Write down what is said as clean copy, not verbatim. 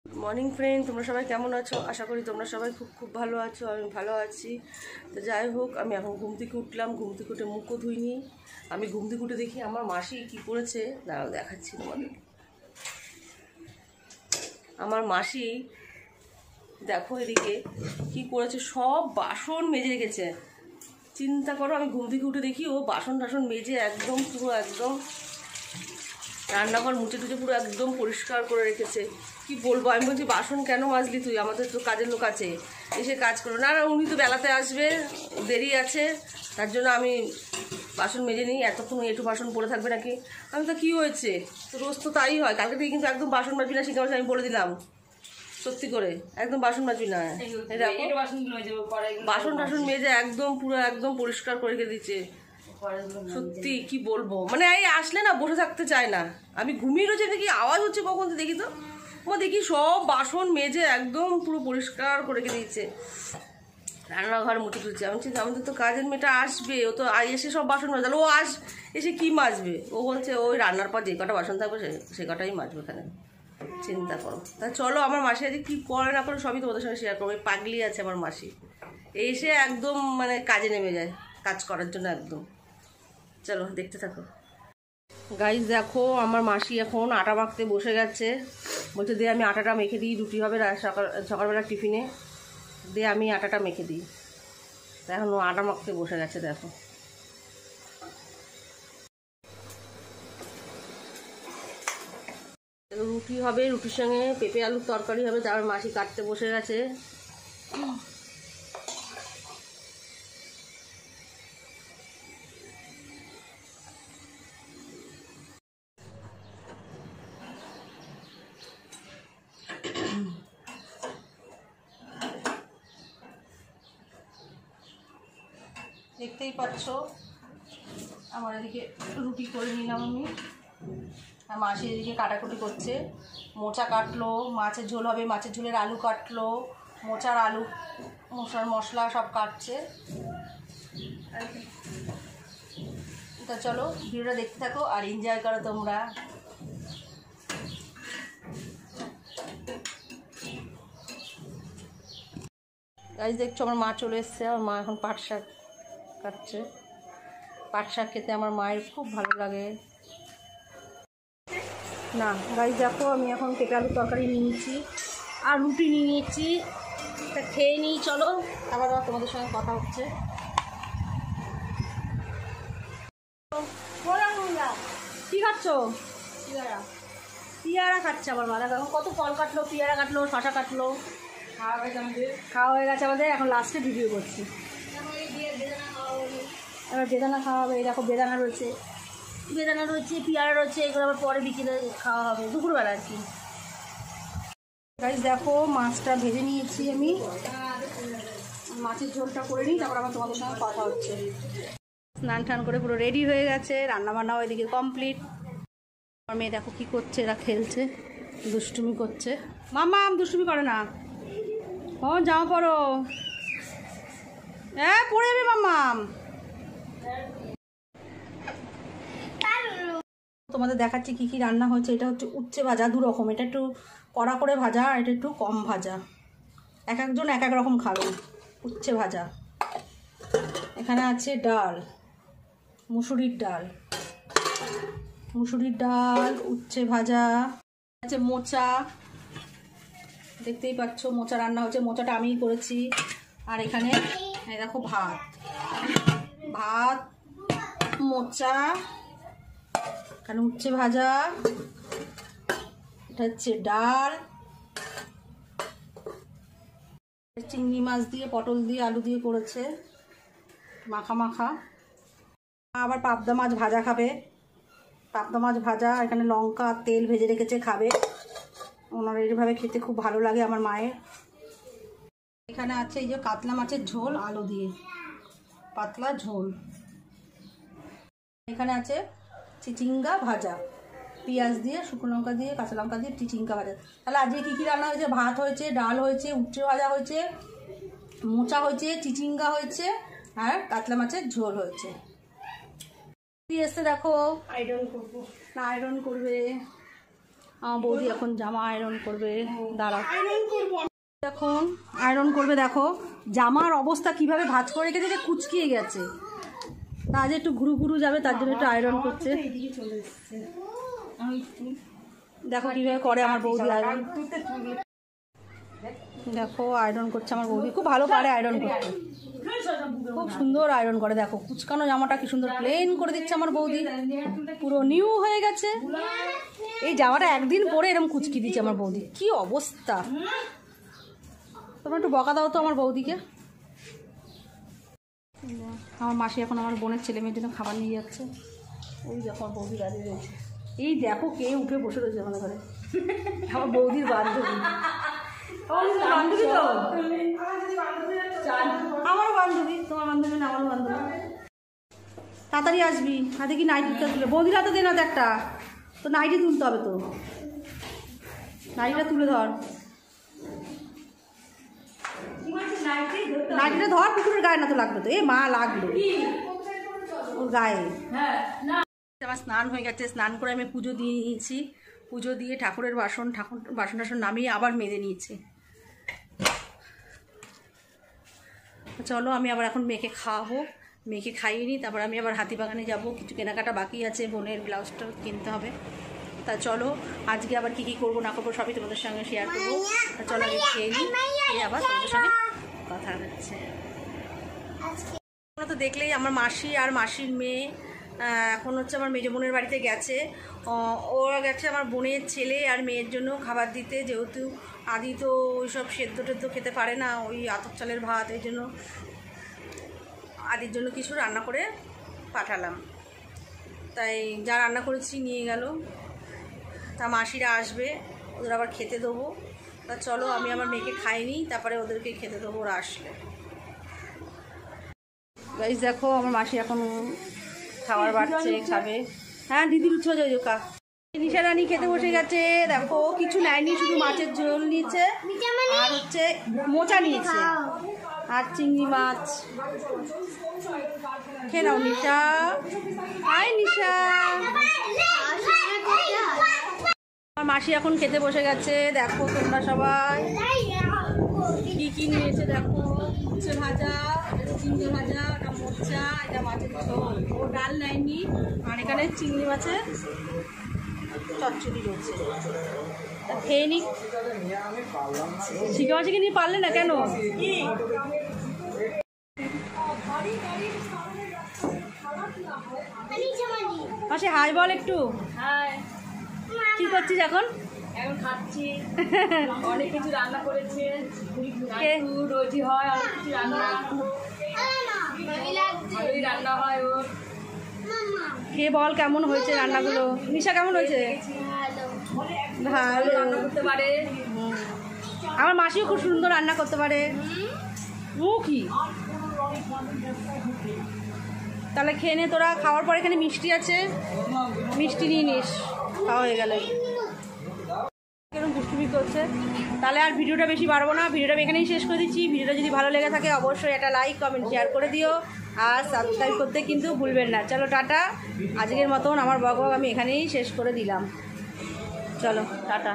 Morning friend, তোমরা সবাই কেমন আছো? আশা করি তোমরা সবাই খুব খুব ভালো আছো। আমি ভালো আছি। তো যাই হোক, আমি এখন ঘুম থেকে উঠলাম। ঘুম থেকে উঠে মুখও ধুইনি। আমি ঘুম থেকে উঠে দেখি আমার মাসি কী করেছে, দাঁড়াও দেখাচ্ছি তোমাদের। আমার মাসি দেখো এদিকে কি করেছে, সব বাসন মেজে রেখেছে। চিন্তা করো, আমি ঘুম থেকে উঠে দেখি ও বাসন টাসন মেজে একদম পুরো একদম রান্নাঘর মুছে টুচে পুরো একদম পরিষ্কার করে রেখেছে। কি বলবো, আমি বলছি বাসন কেন মাজলি তুই, আমাদের তো কাজের লোক আছে, এসে কাজ করো। না না, উনি তো বেলাতে আসবে, দেরি আছে, তার জন্য আমি বাসন মেজে নিই। এতক্ষণ একটু বাসন পড়ে থাকবে নাকি? আমি তো কী হয়েছে, তো রোজ তো তাই হয়। কালকে থেকে কিন্তু একদম বাসন মাজবি না, শিখে আমি বলে দিলাম, সত্যি করে একদম বাসন মাজবি না। বাসন টাসন মেজে একদম পুরো একদম পরিষ্কার করে রেখে দিচ্ছে। সত্যি কি বলবো, মানে এই আসলে না বসে থাকতে চায় না। আমি ঘুমিয়ে রয়েছে, দেখি আওয়াজ হচ্ছে কখন তো দেখি, তো ও দেখি সব বাসন মেজে একদম পুরো পরিষ্কার করে রেখে দিয়েছে। রান্নাঘর মুছে টুচ্ছে। আমি বলছি আমাদের তো কাজের মেয়েটা আসবে, ও তো এসে সব বাসন মাজবে। ও এসে কি মাজবে? ও বলছে ওই রান্নার পর যে কটা বাসন থাকবে সে কটাই মাজবে এখানে। চিন্তা করো। তা চলো, আমার মাসি আজকে কী করে না করে সবই তোমাদের সঙ্গে শেয়ার করবো। পাগলি আছে আমার মাসি, এসে একদম মানে কাজে নেমে যায়, কাজ করার জন্য একদম। চলো দেখতে থাকো। গাইস দেখো, আমার মাসি এখন আটা মাখতে বসে গেছে। বলছে দিয়ে আমি আটাটা মেখে দিই, রুটি হবে সকালবেলা টিফিনে, দিয়ে আমি আটাটা মেখে দিই। এখন ও আটা মাখতে বসে গেছে দেখো। রুটি হবে, রুটির সঙ্গে পেঁপে আলুর তরকারি হবে, তার মাসি কাটতে বসে গেছে। দেখতেই পাচ্ছ আমার এদিকে রুটি করে নিলাম আমি, আর মাসি এদিকে কাটাকুটি করছে। মোচা কাটলো, মাছের ঝোল হবে, মাছের ঝোলের আলু কাটলো, মোচার আলু মোচার মশলা সব কাটছে। তা চলো ভিডিওটা দেখতে থাকো আর এনজয় করো তোমরা। গাইস দেখছো, আমার মা চলে এসছে। আমার মা এখন পাট শাক কাটছে। পাট শাক খেতে আমার মায়ের খুব ভালো লাগে। না গাইস দেখো, আমি এখন পেঁপে আলুর তরকারি নিয়ে নিচ্ছি আর রুটি নিয়ে নিচ্ছি। তা খেয়ে নিই চলো, আবার তোমাদের সঙ্গে কথা হচ্ছে। কি খাচ্ছ? পিয়ারা খাচ্ছে আমার মা। এখন কত ফল কাটলো, পিয়ারা কাটলো, শশা কাটলো, খাওয়া হয়ে গেছে আমাদের। এখন লাস্টে ভিডিও করছি। এবার বেদানা খাওয়া হবে। এই দেখো বেদানা রয়েছে, পিয়ারা রয়েছে, এগুলো আবার পরে বিকেলে খাওয়া হবে, দুপুরবেলা আর কি। গাইস দেখো, মাছটা ভেজে নিয়েছি আমি, মাছের ঝোলটা করে নিই, তারপর আবার তোমাদের সঙ্গে কথা হচ্ছে। স্নান টান করে পুরো রেডি হয়ে গেছে, রান্নাবান্নাও এদিকে কমপ্লিট। আমার মেয়ে দেখো কী করছে, এরা খেলছে, দুষ্টুমি করছে। মাম্মাম দুষ্টুমি করে না, ও জামা পরো, হ্যাঁ পরে যাবে মাম্মাম। তোমাদের দেখাচ্ছি কি কি রান্না হয়েছে। এটা হচ্ছে উচ্ছে ভাজা, দু রকম, এটা একটু কড়া করে ভাজা, আর এটা একটু কম ভাজা। এক একজন এক এক রকম খাবে। উচ্ছে ভাজা, এখানে আছে ডাল, মুসুরির ডাল, উচ্ছে ভাজা আছে, মোচা দেখতেই পাচ্ছ, মোচা রান্না হচ্ছে, মোচাটা আমিই করেছি। আর এখানে দেখো ভাত, মোচা, এখানে উচ্ছে ভাজা, এটা হচ্ছে ডাল, চিংড়ি মাছ দিয়ে, পটল দিয়ে, আলু দিয়ে করেছে, মাখা মাখা। আবার পাবদা মাছ ভাজা খাবে, পাবদা মাছ ভাজা, এখানে লঙ্কা তেল ভেজে রেখেছে, খাবে। ওনার এইভাবে খেতে খুব ভালো লাগে আমার মায়ের। এখানে আছে এই যে কাতলা মাছের ঝোল, আলু দিয়ে পাতলা ঝোল। এখানে আছে চিচিঙ্গা ভাজা, পেঁয়াজ দিয়ে, শুকনো লঙ্কা দিয়ে, কাঁচা লঙ্কা দিয়ে চিচিঙ্গা ভাজা। তাহলে আজকে কী কী রান্না হয়েছে? ভাত হয়েছে, ডাল হয়েছে, উচ্ছে ভাজা হয়েছে, মোচা হয়েছে, চিচিঙ্গা হয়েছে, আর কাতলা মাছের ঝোল হয়েছে। এসে দেখো, আয়রন করবো না, আয়রন করবে। আমার বৌদি এখন জামা আয়রন করবে, দাঁড়াও এখন আয়রন করবে। দেখো জামার অবস্থা কিভাবে ভাঁজ করে রেখেছে, যে কুচকিয়ে গেছে, তা আজ একটু ঘুরু ঘুরু যাবে, তার জন্য একটু আয়রন করছে। দেখো কিভাবে করে আমার বৌদি আয়রন। দেখো আয়রন করছে আমার বৌদি, খুব ভালো পারে আয়রন করতে, খুব সুন্দর আয়রন করে। দেখো কুচকানো জামাটা কি সুন্দর প্লেন করে দিচ্ছে আমার বৌদি, পুরো নিউ হয়ে গেছে। এই জামাটা একদিন পরে এরকম কুচকি দিচ্ছে আমার বৌদি, কি অবস্থা। তোমরা একটু বকা দাও তো আমার বৌদিকে। আমার মাসি এখন আমার বোনের ছেলে মেয়ের জন্য খাবার নিয়ে যাচ্ছে। ওই দেখো আমার বৌদি দাঁড়িয়ে রয়েছে, এই দেখো কে উঠে বসে রয়েছে আমাদের ঘরে, আমার বৌদির বান্ধবী। বান্ধবী তো আমারও বান্ধবী, তোমার বান্ধবী না আমারও বান্ধবী। তাড়াতাড়ি আসবি, হাতে কি নাইটি তুলে, বৌদির হাতে দে না তো একটা, তো নাইটি তুলতে হবে, তো নাইটিটা তুলে ধর, নাইটিটা ধর, কুকুরের গায়ে না তো লাগবে তো, এ মা লাগলো ওর গায়ে। আমার স্নান হয়ে গেছে, স্নান করে আমি পুজো দিয়ে নিয়েছি, পুজো দিয়ে ঠাকুরের বাসন টাসন নামিয়ে আবার মেজে নিয়েছি। চলো আমি আবার এখন মেয়েকে খাওয়াবো, মেয়েকে খাইয়ে নিই, তারপর আমি আবার হাতিবাগানে যাব, কিছু কেনাকাটা বাকি আছে, বোনের ব্লাউজটা কিনতে হবে। তা চলো আজকে আবার কী কী করবো না করবো সবই তোমাদের সঙ্গে শেয়ার করবো। তা চলো আমি খেয়ে নিই, খেয়ে আবার তোমাদের সঙ্গে কথা হচ্ছে। তোমরা তো দেখলেই আমার মাসি আর মাসির মেয়ে এখন হচ্ছে আমার মেজো বোনের বাড়িতে গেছে, ওরা গেছে আমার বোনের ছেলে আর মেয়ের জন্য খাবার দিতে, যেহেতু আদি তো ওই সব সেদ্ধ টেদ্ধ খেতে পারে না, ওই আতপ চালের ভাত, এই জন্য আদির জন্য কিছু রান্না করে পাঠালাম। তাই যা রান্না করেছি নিয়ে গেল, তা মাসিরা আসবে, ওদের আবার খেতে দেবো। তা চলো আমি আমার মেয়েকে খাইনি, তারপরে ওদেরকে খেতে দেবো ওরা আসলে। গাইস দেখো আমার মাসি এখন খাবার বাড়ছে, খাবে। হ্যাঁ দিদির উৎসব যোকা নিশা রানী খেতে বসে গেছে। দেখো কিছু নেয়নি, শুধু মাছের ঝোল নিয়েছে আর হচ্ছে মোচা নিয়েছে আর চিংড়ি মাছ। খেয়ে নাও নিশা, হাই নিশা। আমার মাসি এখন খেতে বসে গেছে। দেখো তোমরা সবাই কি কি নিয়েছে, দেখো উচ্ছে ভাজা, চিংড়ি ভাজা, এটা মোচা, এটা মাছের ঝোল, ও ডাল নেয়নি, আর এখানে চিংড়ি মাছের চচ্চড়ি রয়েছে। খেয়ে নি, চিংড়ি মাছকে নিয়ে পারলে না কেন? মাসি হাই বল একটু। কি করছিস এখন? এখন খাচ্ছি, অনেক কিছু রান্না করেছে, রোজি হয়, অনেক কিছু রান্না, ভালোই রান্না হয় ওর। খেয়ে বল কেমন হয়েছে রান্নাগুলো। নিশা কেমন হয়েছে? ভালো রান্না করতে পারে, আমার মাসিও খুব সুন্দর রান্না করতে পারে। কি তাহলে খেয়ে নে তোরা, খাওয়ার পর এখানে মিষ্টি আছে, মিষ্টি নিয়ে নিস, খাওয়া হয়ে গেলে। কেরকম দুষ্টুমি করছে। তাহলে আর ভিডিওটা বেশি বাড়বো না, ভিডিওটা আমি এখানেই শেষ করে দিচ্ছি। ভিডিওটা যদি ভালো লেগে থাকে অবশ্যই একটা লাইক কমেন্ট শেয়ার করে দিও, আর সাবস্ক্রাইব করতে কিন্তু ভুলবেন না। চলো টাটা, আজকের মতন আমার ব্লগ আমি এখানেই শেষ করে দিলাম। চলো টাটা।